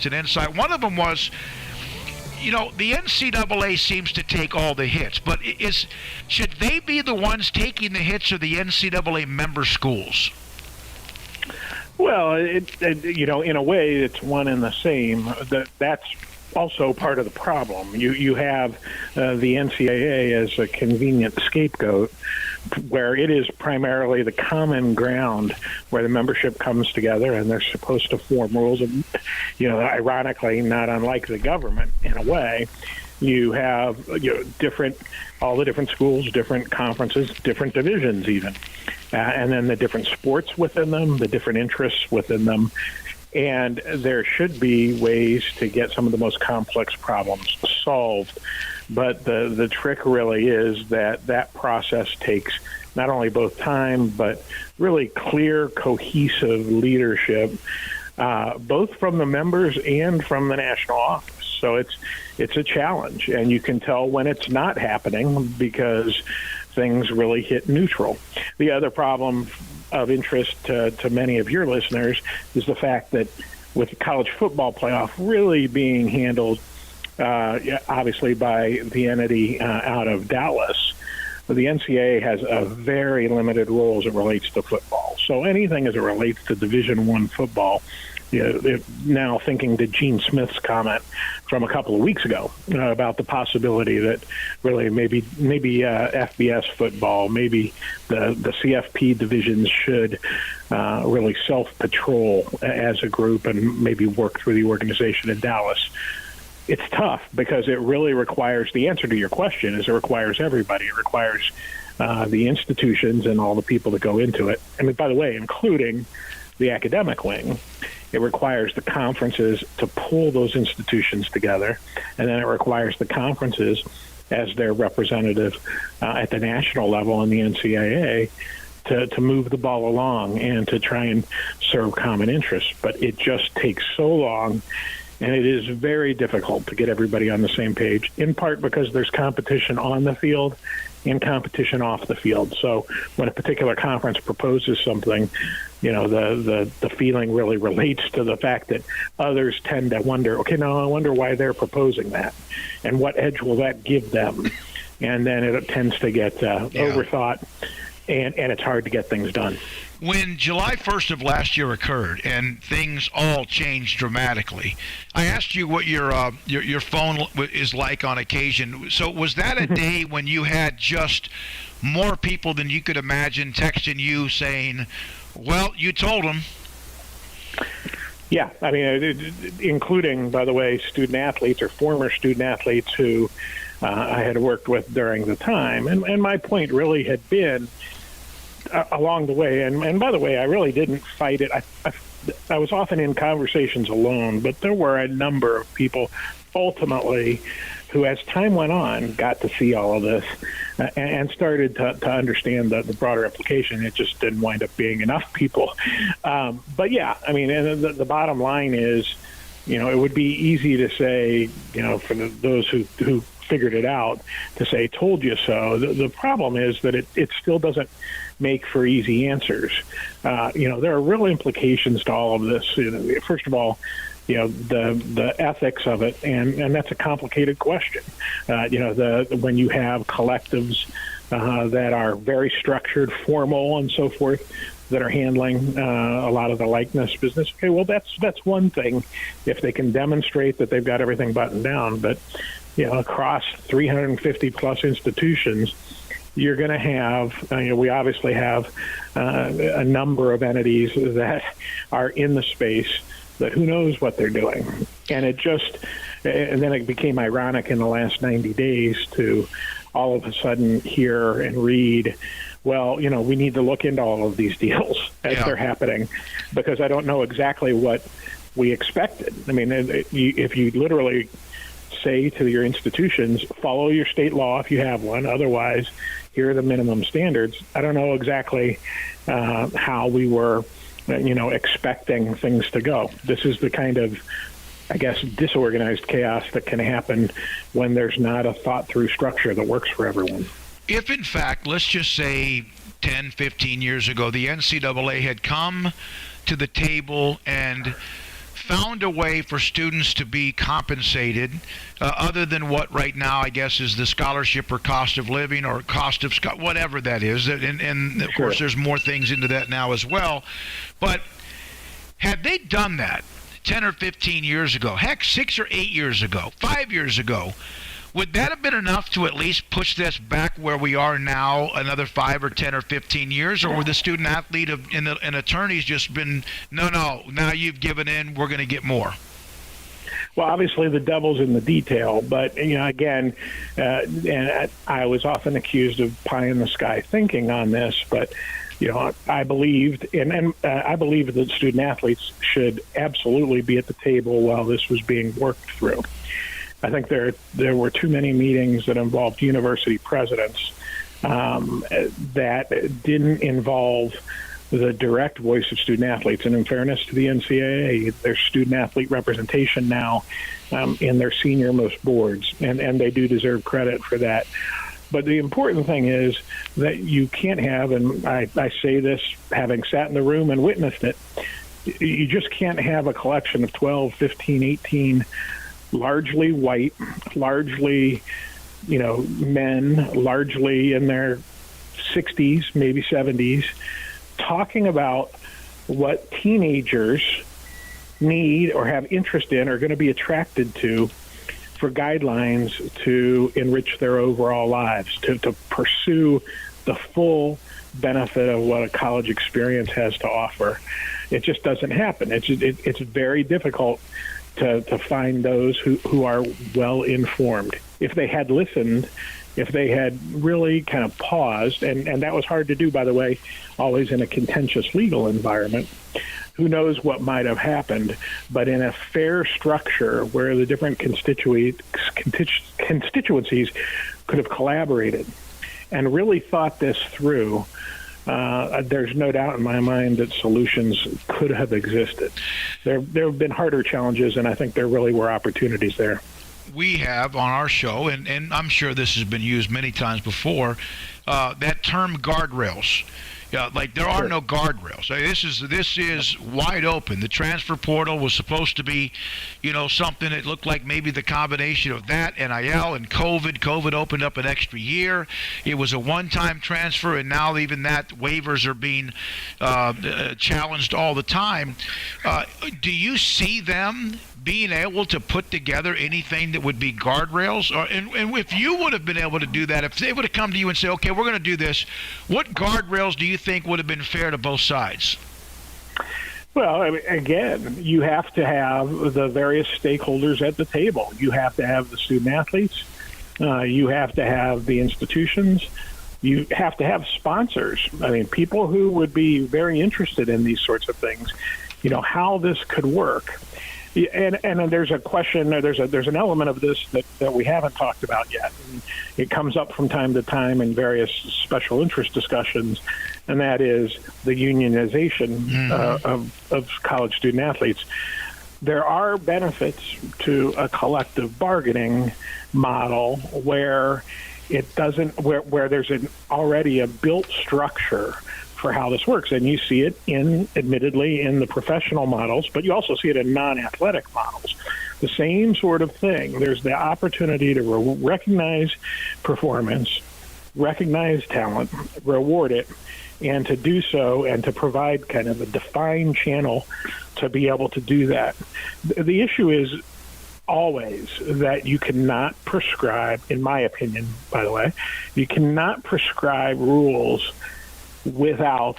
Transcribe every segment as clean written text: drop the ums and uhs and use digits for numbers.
an insight. One of them was, the NCAA seems to take all the hits, but should they be the ones taking the hits, or the NCAA member schools? Well, in a way, it's one and the same. That's also part of the problem. You have the NCAA as a convenient scapegoat, where it is primarily the common ground where the membership comes together, and they're supposed to form rules. And, ironically, not unlike the government in a way, you have all the different schools, different conferences, different divisions even, and then the different sports within them, the different interests within them. And there should be ways to get some of the most complex problems solved. But the trick really is that process takes not only both time, but really clear, cohesive leadership, both from the members and from the national office. So it's a challenge, and you can tell when it's not happening because things really hit neutral. The other problem of interest to many of your listeners is the fact that with the college football playoff really being handled obviously by the entity out of Dallas, the NCAA has a very limited role as it relates to football. So anything as it relates to Division I football, now thinking to Gene Smith's comment from a couple of weeks ago about the possibility that really maybe FBS football, maybe the CFP divisions should really self-patrol as a group and maybe work through the organization in Dallas. It's tough because it really requires, the answer to your question is it requires everybody. It requires the institutions and all the people that go into it. I mean, by the way, including the academic wing. It requires the conferences to pull those institutions together, and then it requires the conferences as their representative at the national level in the NCAA to move the ball along and to try and serve common interests. But it just takes so long, and it is very difficult to get everybody on the same page, in part because there's competition on the field and competition off the field. So when a particular conference proposes something, the feeling really relates to the fact that others tend to wonder, okay, now I wonder why they're proposing that, and what edge will that give them? And then it tends to get overthought, and it's hard to get things done. When July 1st of last year occurred and things all changed dramatically, I asked you what your phone is like on occasion. So was that a day when you had just more people than you could imagine texting you saying, well, you told them? Yeah, I mean, including, by the way, student athletes or former student athletes who I had worked with during the time. And my point really had been along the way, and by the way, I really didn't fight it. I was often in conversations alone, but there were a number of people ultimately who, as time went on, got to see all of this and started to understand the broader implication. It just didn't wind up being enough people. But yeah, I mean, and the bottom line is, it would be easy to say, for those who figured it out, to say, told you so. The problem is that it still doesn't make for easy answers. There are real implications to all of this. First of all, the ethics of it, and that's a complicated question. When you have collectives that are very structured, formal, and so forth, that are handling a lot of the likeness business. Okay, well, that's one thing if they can demonstrate that they've got everything buttoned down. But across 350 plus institutions, you're going to have, we obviously have a number of entities that are in the space that who knows what they're doing. And and then it became ironic in the last 90 days to all of a sudden hear and read, well, we need to look into all of these deals as they're happening, because I don't know exactly what we expected. I mean, if you literally say to your institutions, follow your state law if you have one, otherwise here are the minimum standards. I don't know exactly how we were, expecting things to go. This is the kind of, I guess, disorganized chaos that can happen when there's not a thought-through structure that works for everyone. If, in fact, let's just say 10, 15 years ago, the NCAA had come to the table and found a way for students to be compensated other than what right now I guess is the scholarship or cost of living or cost of whatever that is, and of course there's more things into that now as well. But had they done that 10 or 15 years ago, heck, 6 or 8 years ago, 5 years ago, would that have been enough to at least push this back where we are now another 5 or 10 or 15 years? Or would the student athlete and attorneys just been, no, now you've given in, we're going to get more? Well, obviously the devil's in the detail, but again, and I was often accused of pie in the sky thinking on this, but I believed, and I believe that student athletes should absolutely be at the table while this was being worked through. I think there were too many meetings that involved university presidents that didn't involve the direct voice of student athletes. And in fairness to the NCAA, there's student athlete representation now in their senior-most boards, and they do deserve credit for that. But the important thing is that you can't have, and I say this having sat in the room and witnessed it, you just can't have a collection of 12, 15, 18 largely white, largely, men, largely in their 60s, maybe 70s, talking about what teenagers need or have interest in or going to be attracted to for guidelines to enrich their overall lives, to pursue the full benefit of what a college experience has to offer. It just doesn't happen. It's very difficult to find those who are well informed. If they had listened, if they had really kind of paused, and that was hard to do, by the way, always in a contentious legal environment, who knows what might have happened. But in a fair structure where the different constituencies could have collaborated and really thought this through, there's no doubt in my mind that solutions could have existed. There have been harder challenges, and I think there really were opportunities there. We have on our show, and I'm sure this has been used many times before, that term guardrails. Like there are no guardrails. This is wide open. The transfer portal was supposed to be, something that looked like maybe the combination of that, NIL, and COVID. COVID opened up an extra year. It was a one-time transfer, and now even that waivers are being challenged all the time. Do you see them being able to put together anything that would be guardrails? And if you would have been able to do that, if they would have come to you and say, okay, we're going to do this, what guardrails do you think would have been fair to both sides? Well, again, you have to have the various stakeholders at the table. You have to have the student athletes. You have to have the institutions. You have to have sponsors. People who would be very interested in these sorts of things, how this could work. And there's a question, there's an element of this that we haven't talked about yet. And it comes up from time to time in various special interest discussions, and that is the unionization of college student athletes. There are benefits to a collective bargaining model where it doesn't, where there's already a built structure for how this works. And you see it admittedly in the professional models, but you also see it in non-athletic models. The same sort of thing. There's the opportunity to recognize performance, recognize talent, reward it, and to do so and to provide kind of a defined channel to be able to do that. The issue is always that you cannot prescribe, in my opinion, by the way, you cannot prescribe rules without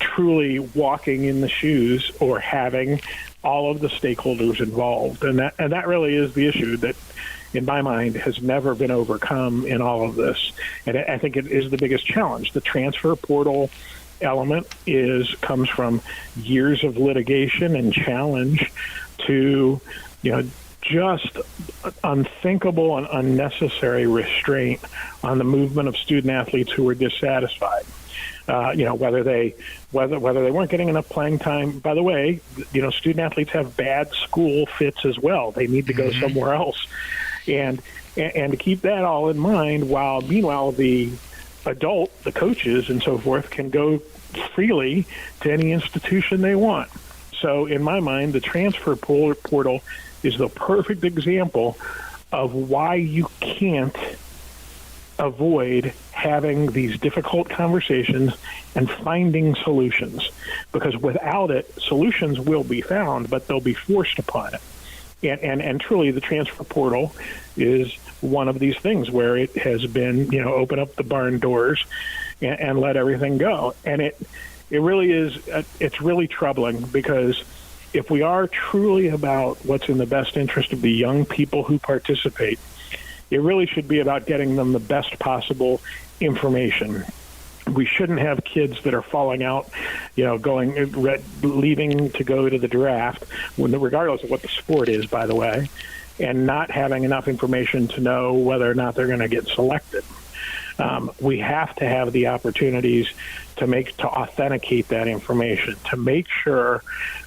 truly walking in the shoes or having all of the stakeholders involved. And that really is the issue that, in my mind, has never been overcome in all of this. And I think it is the biggest challenge. The transfer portal element comes from years of litigation and challenge to, just unthinkable and unnecessary restraint on the movement of student athletes who were dissatisfied. Whether they weren't getting enough playing time. By the way, student athletes have bad school fits as well. They need to go somewhere else, and to keep that all in mind. Meanwhile, the coaches and so forth, can go freely to any institution they want. so in my mind, the transfer portal is the perfect example of why you can't avoid having these difficult conversations and finding solutions, because without it, solutions will be found, but they'll be forced upon it. And truly, the transfer portal is one of these things where it has been, open up the barn doors and let everything go. And it really is, it's really troubling, because if we are truly about what's in the best interest of the young people who participate, it really should be about getting them the best possible information. We shouldn't have kids that are falling out, leaving to go to the draft, regardless of what the sport is, by the way, and not having enough information to know whether or not they're going to get selected. We have to have the opportunities to authenticate that information, to make sure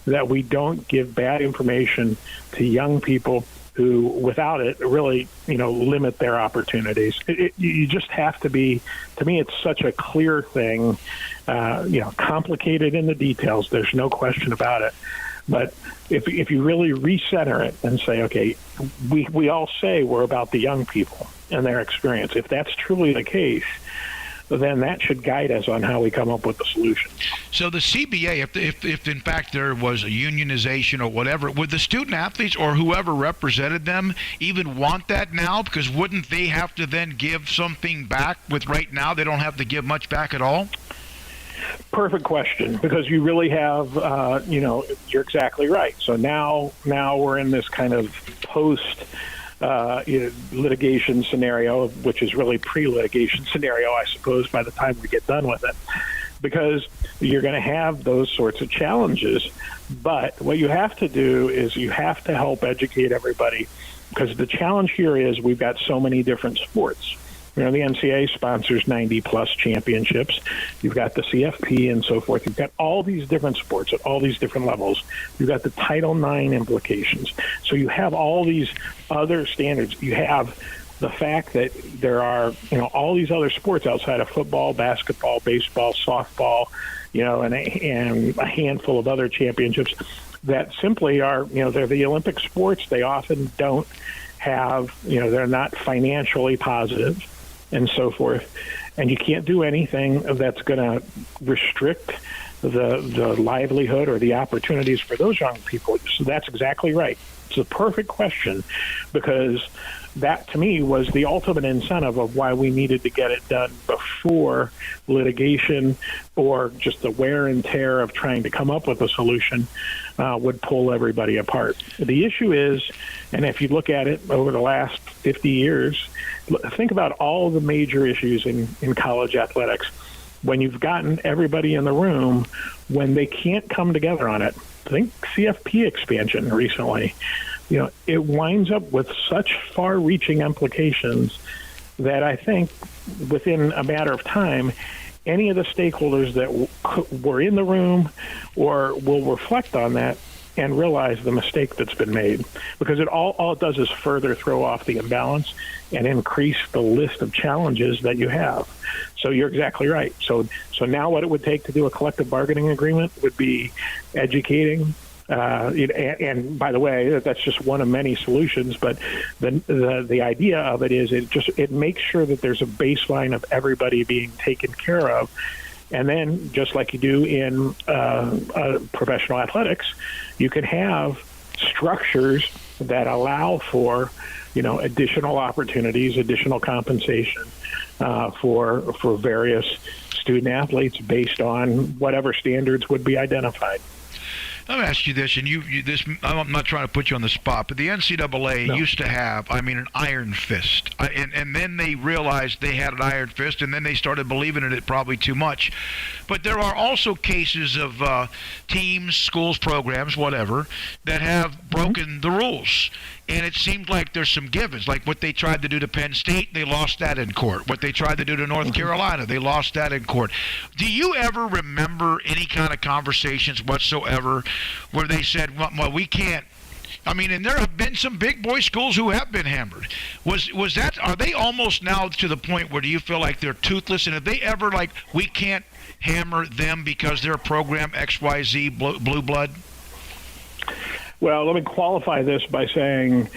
that we don't give bad information to young people who, without it, really, limit their opportunities. You just have to be, to me, it's such a clear thing, complicated in the details. There's no question about it. But if you really recenter it and say, okay, we all say we're about the young people and their experience. If that's truly the case, then that should guide us on how we come up with the solution. So the CBA, if in fact there was a unionization or whatever, would the student athletes or whoever represented them even want that now? Because wouldn't they have to then give something back? With right now, they don't have to give much back at all? Perfect question, because you really have, you're exactly right. So now we're in this kind of post litigation scenario, which is really pre-litigation scenario, I suppose, by the time we get done with it, because you're going to have those sorts of challenges. But what you have to do is you have to help educate everybody, because the challenge here is we've got so many different sports. The NCAA sponsors 90-plus championships. You've got the CFP and so forth. You've got all these different sports at all these different levels. You've got the Title IX implications. So you have all these other standards. You have the fact that there are, all these other sports outside of football, basketball, baseball, softball, and a handful of other championships that simply are, they're the Olympic sports. They often don't have, they're not financially positive and so forth. And you can't do anything that's going to restrict the livelihood or the opportunities for those young people. So that's exactly right. It's a perfect question, because that, to me, was the ultimate incentive of why we needed to get it done before litigation or just the wear and tear of trying to come up with a solution would pull everybody apart. The issue is, and if you look at it over the last 50 years, think about all the major issues in college athletics. When you've gotten everybody in the room, when they can't come together on it, think CFP expansion recently, it winds up with such far-reaching implications that I think within a matter of time, any of the stakeholders that were in the room or will reflect on that and realize the mistake that's been made, because all it does is further throw off the imbalance and increase the list of challenges that you have. So you're exactly right. So now what it would take to do a collective bargaining agreement would be educating. And by the way, that's just one of many solutions. But the idea of it is it makes sure that there's a baseline of everybody being taken care of. And then, just like you do in professional athletics, you can have structures that allow for, additional opportunities, additional compensation for various student athletes based on whatever standards would be identified. Let me ask you this, and I'm not trying to put you on the spot, but the NCAA used to have, an iron fist. And then they realized they had an iron fist, and then they started believing in it probably too much. But there are also cases of teams, schools, programs, whatever, that have broken the rules. And it seemed like there's some givens. Like what they tried to do to Penn State, they lost that in court. What they tried to do to North Carolina, they lost that in court. Do you ever remember any kind of conversations whatsoever where they said, well, we can't? And there have been some big boy schools who have been hammered. Was that? Are they almost now to the point where do you feel like they're toothless? And have they ever we can't hammer them because they're program XYZ blue blood? Well, let me qualify this by saying,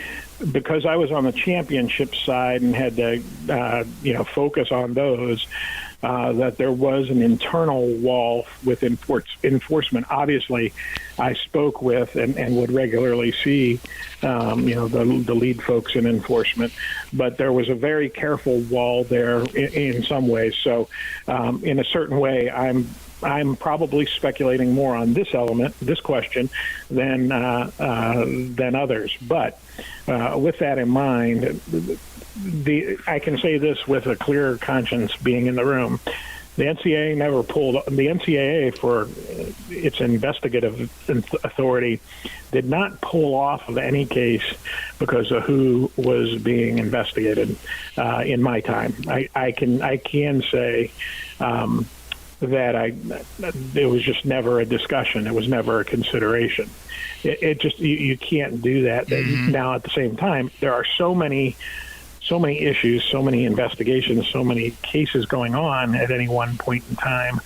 because I was on the championship side and had to, focus on those, that there was an internal wall with enforcement. Obviously, I spoke with and would regularly see, the lead folks in enforcement, but there was a very careful wall there in some ways. So, in a certain way, I'm probably speculating more on this question, than others. But with that in mind, I can say this with a clear conscience, being in the room. The NCAA never pulled. The NCAA, for its investigative authority, did not pull off of any case because of who was being investigated. In my time, I can say. That it was just never a discussion. It was never a consideration. It just, you can't do that. Mm-hmm. Now, at the same time, there are so many issues, so many investigations, so many cases going on at any one point in time.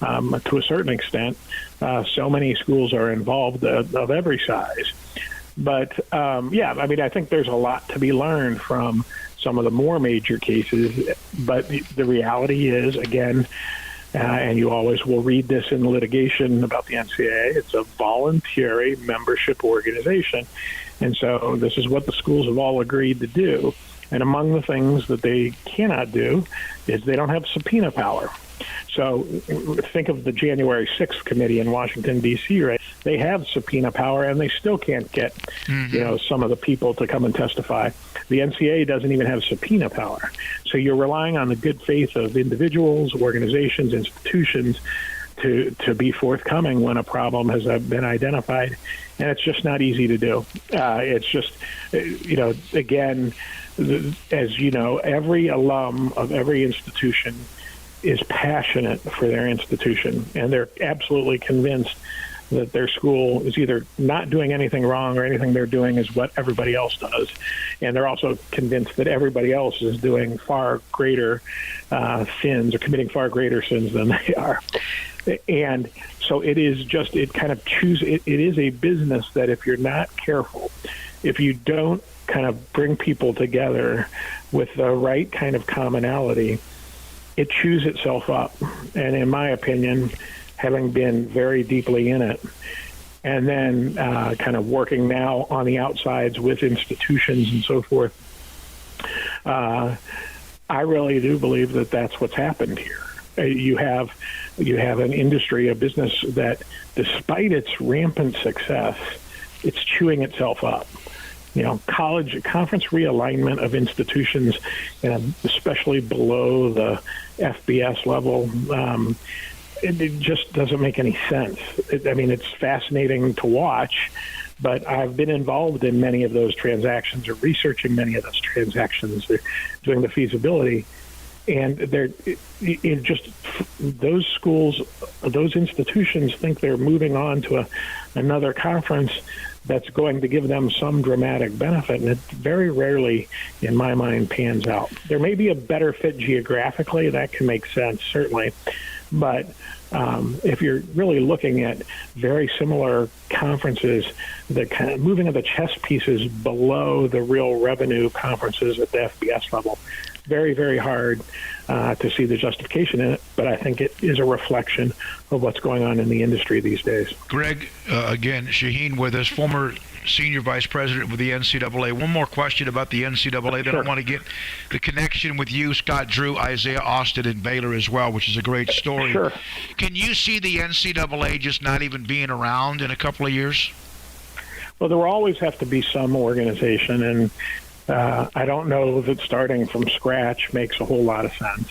To a certain extent, so many schools are involved of every size. But I think there's a lot to be learned from some of the more major cases. But the reality is, again, and you always will read this in litigation about the NCAA, it's a voluntary membership organization. And so this is what the schools have all agreed to do. And among the things that they cannot do is they don't have subpoena power. So think of the January 6th committee in Washington, D.C., right? They have subpoena power, and they still can't get, some of the people to come and testify. The NCAA doesn't even have subpoena power. So you're relying on the good faith of individuals, organizations, institutions to be forthcoming when a problem has been identified. And it's just not easy to do. It's just, again, as you know, every alum of every institution is passionate for their institution, and they're absolutely convinced that their school is either not doing anything wrong or anything they're doing is what everybody else does. And they're also convinced that everybody else is doing far greater sins or committing far greater sins than they are. And so it is just, it is a business that if you're not careful, if you don't kind of bring people together with the right kind of commonality, it chews itself up. And in my opinion, having been very deeply in it, and then kind of working now on the outsides with institutions and so forth, I really do believe that that's what's happened here. You have an industry, a business that, despite its rampant success, it's chewing itself up. Conference realignment of institutions, especially below the FBS level, it just doesn't make any sense. It's fascinating to watch, but I've been involved in many of those transactions or researching many of those transactions, doing the feasibility. And those schools, those institutions think they're moving on to another conference that's going to give them some dramatic benefit, and it very rarely, in my mind, pans out. There may be a better fit geographically, that can make sense, certainly, but if you're really looking at very similar conferences, the kind of moving of the chess pieces below the real revenue conferences at the FBS level, very, very hard to see the justification in it, but I think it is a reflection of what's going on in the industry these days. Greg, again, Shaheen with us, former senior vice president with the NCAA. One more question about the NCAA. Then I want to get the connection with you, Scott Drew, Isaiah Austin, and Baylor as well, which is a great story. Sure. Can you see the NCAA just not even being around in a couple of years? Well, there will always have to be some organization, and I don't know that starting from scratch makes a whole lot of sense.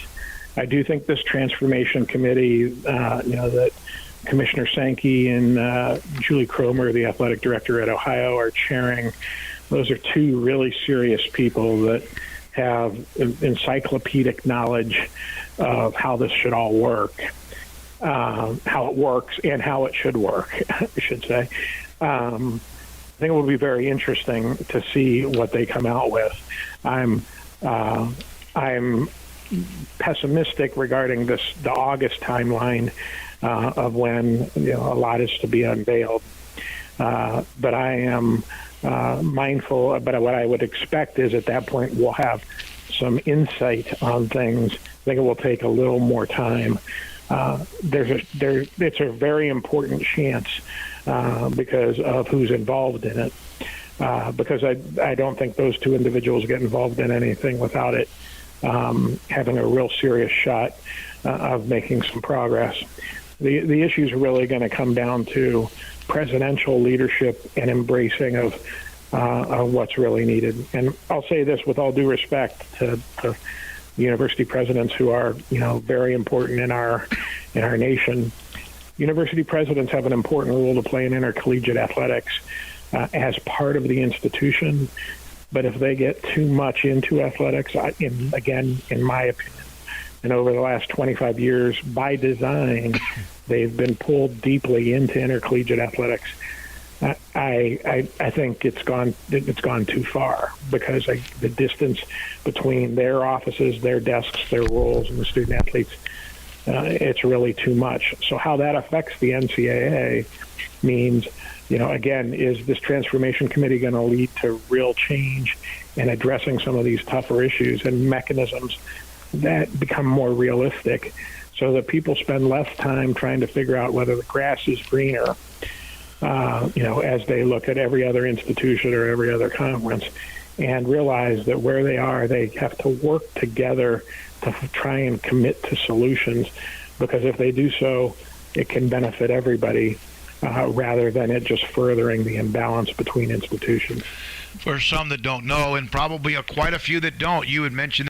I do think this transformation committee, that Commissioner Sankey and Julie Cromer, the athletic director at Ohio, are chairing. Those are two really serious people that have encyclopedic knowledge of how this should all work, how it works, and how it should work, I should say. I think it will be very interesting to see what they come out with. I'm pessimistic regarding the August timeline of when a lot is to be unveiled. But I am mindful. But what I would expect is at that point we'll have some insight on things. I think it will take a little more time. It's a very important chance because of who's involved in it. Because I don't think those two individuals get involved in anything without it having a real serious shot of making some progress. The issue is really going to come down to presidential leadership and embracing of what's really needed. And I'll say this with all due respect to the university presidents who are, very important in our nation. University presidents have an important role to play in intercollegiate athletics as part of the institution. But if they get too much into athletics, in my opinion, and over the last 25 years, by design, they've been pulled deeply into intercollegiate athletics. I think it's gone too far because the distance between their offices, their desks, their roles, and the student athletes, it's really too much. So how that affects the NCAA means, again, is this transformation committee going to lead to real change in addressing some of these tougher issues and mechanisms that become more realistic so that people spend less time trying to figure out whether the grass is greener, as they look at every other institution or every other conference, and realize that where they are, they have to work together to try and commit to solutions, because if they do so, it can benefit everybody rather than it just furthering the imbalance between institutions. For some that don't know, and probably quite a few that don't, you had mentioned